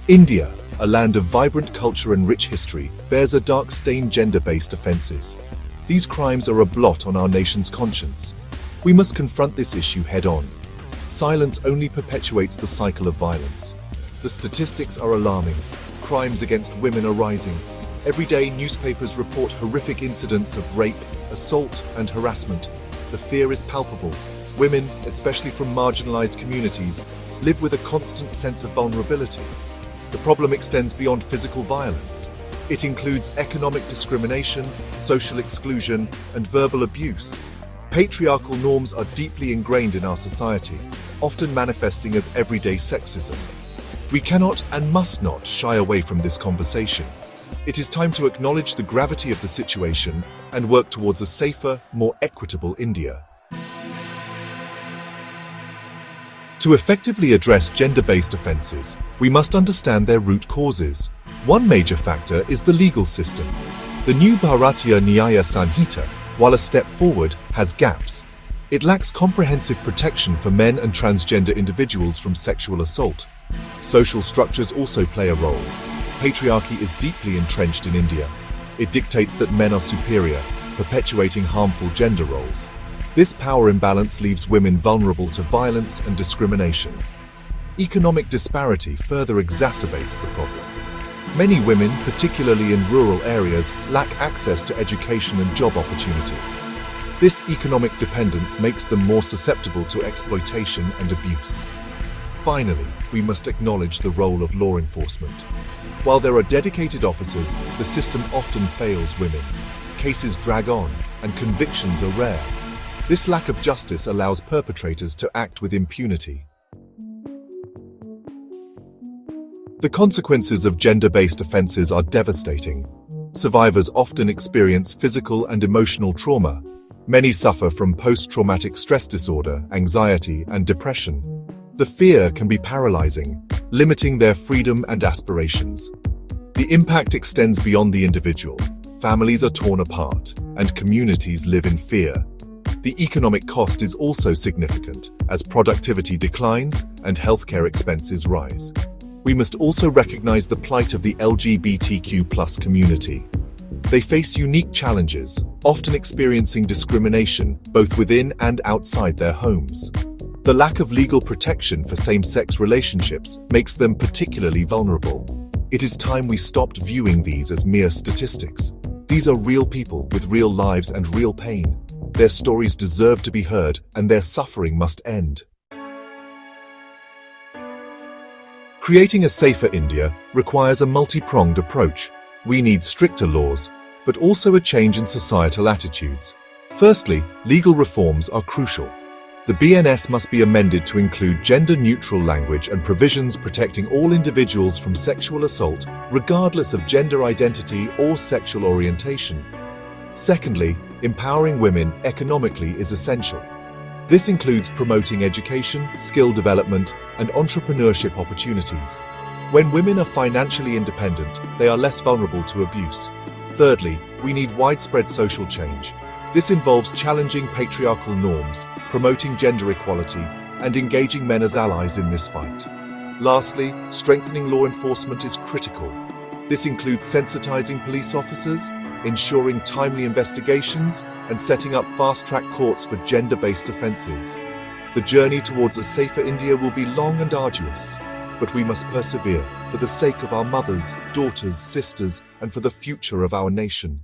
India, a land of vibrant culture and rich history, bears a dark-stained gender-based offences. These crimes are a blot on our nation's conscience. We must confront this issue head-on. Silence only perpetuates the cycle of violence. The statistics are alarming. Crimes against women are rising. Every day, newspapers report horrific incidents of rape, assault, and harassment. The fear is palpable. Women, especially from marginalized communities, live with a constant sense of vulnerability. The problem extends beyond physical violence. It includes economic discrimination, social exclusion, and verbal abuse. Patriarchal norms are deeply ingrained in our society, often manifesting as everyday sexism. We cannot and must not shy away from this conversation. It is time to acknowledge the gravity of the situation and work towards a safer, more equitable India. To effectively address gender-based offences, we must understand their root causes. One major factor is the legal system. The new Bharatiya Nyaya Sanhita, while a step forward, has gaps. It lacks comprehensive protection for men and transgender individuals from sexual assault. Social structures also play a role. Patriarchy is deeply entrenched in India. It dictates that men are superior, perpetuating harmful gender roles. This power imbalance leaves women vulnerable to violence and discrimination. Economic disparity further exacerbates the problem. Many women, particularly in rural areas, lack access to education and job opportunities. This economic dependence makes them more susceptible to exploitation and abuse. Finally, we must acknowledge the role of law enforcement. While there are dedicated officers, the system often fails women. Cases drag on, and convictions are rare. This lack of justice allows perpetrators to act with impunity. The consequences of gender-based offences are devastating. Survivors often experience physical and emotional trauma. Many suffer from post-traumatic stress disorder, anxiety, and depression. The fear can be paralyzing, limiting their freedom and aspirations. The impact extends beyond the individual. Families are torn apart, and communities live in fear. The economic cost is also significant, as productivity declines and healthcare expenses rise. We must also recognize the plight of the LGBTQ+ community. They face unique challenges, often experiencing discrimination both within and outside their homes. The lack of legal protection for same-sex relationships makes them particularly vulnerable. It is time we stopped viewing these as mere statistics. These are real people with real lives and real pain. Their stories deserve to be heard, and their suffering must end. Creating a safer India requires a multi-pronged approach. We need stricter laws, but also a change in societal attitudes. Firstly, legal reforms are crucial. The BNS must be amended to include gender-neutral language and provisions protecting all individuals from sexual assault, regardless of gender identity or sexual orientation. Secondly, empowering women economically is essential. This includes promoting education, skill development, and entrepreneurship opportunities. When women are financially independent, they are less vulnerable to abuse. Thirdly, we need widespread social change. This involves challenging patriarchal norms, promoting gender equality, and engaging men as allies in this fight. Lastly, strengthening law enforcement is critical. This includes sensitizing police officers, ensuring timely investigations, and setting up fast-track courts for gender-based offences. The journey towards a safer India will be long and arduous, but we must persevere for the sake of our mothers, daughters, sisters, and for the future of our nation.